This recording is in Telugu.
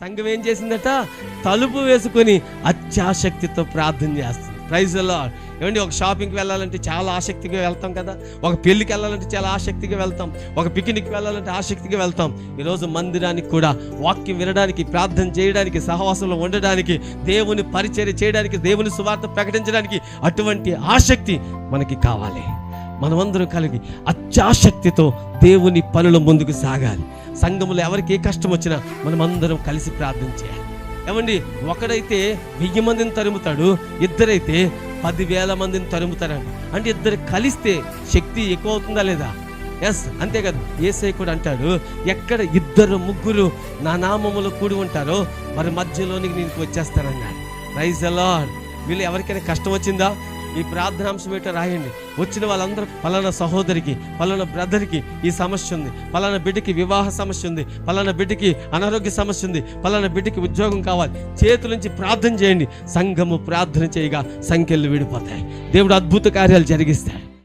సంఘం ఏం చేసిందట? తలుపు వేసుకొని అత్యాసక్తితో ప్రార్థన చేస్తుంది. Praise the Lord. ఏమండి, ఒక షాపింగ్కి వెళ్ళాలంటే చాలా ఆసక్తిగా వెళ్తాం కదా, ఒక పెళ్ళికి వెళ్ళాలంటే చాలా ఆసక్తిగా వెళ్తాం, ఒక పిక్నిక్కి వెళ్ళాలంటే ఆసక్తిగా వెళ్తాం. ఈరోజు మందిరానికి కూడా వాక్యం వినడానికి, ప్రార్థన చేయడానికి, సహవాసంలో ఉండడానికి, దేవుని పరిచర్య చేయడానికి, దేవుని సువార్త ప్రకటించడానికి అటువంటి ఆసక్తి మనకి కావాలి. మనమందరం కలిగి అత్యాసక్తితో దేవుని పనులు ముందుకు సాగాలి. సంఘంలో ఎవరికి ఏ కష్టం వచ్చినా మనమందరం కలిసి ప్రార్థన చేయాలి. ఏమండి, ఒకడైతే 1000 మందిని తరుముతాడు, ఇద్దరైతే 10,000 మందిని తరుముతారండి. అంటే ఇద్దరు కలిస్తే శక్తి ఎక్కువ అవుతుందా లేదా? ఎస్, అంతే కదా. యేసయ్య కూడా అంటాడు, ఎక్కడ 2-3 నా నామములో కూడి ఉంటారో వారి మధ్యలోనికి నేను వచ్చేస్తానన్నాడు. Praise the lord. వీళ్ళు ఎవరికైనా కష్టం వచ్చిందా? ఈ ప్రార్థనాంశం ఏంటో రాయండి. వచ్చిన వాళ్ళందరూ పలానా సహోదరికి, పలానా బ్రదర్కి ఈ సమస్య ఉంది, పలానా బిడ్డకి వివాహ సమస్య ఉంది, పలానా బిడ్డకి అనారోగ్య సమస్య ఉంది, పలానా బిడ్డకి ఉద్యోగం కావాలి. చేతుల నుంచి ప్రార్థన చేయండి. సంఘము ప్రార్థన చేయగా సంఖ్యలు విడిపోతాయి. దేవుడు అద్భుత కార్యాలు జరిగిస్తాడు.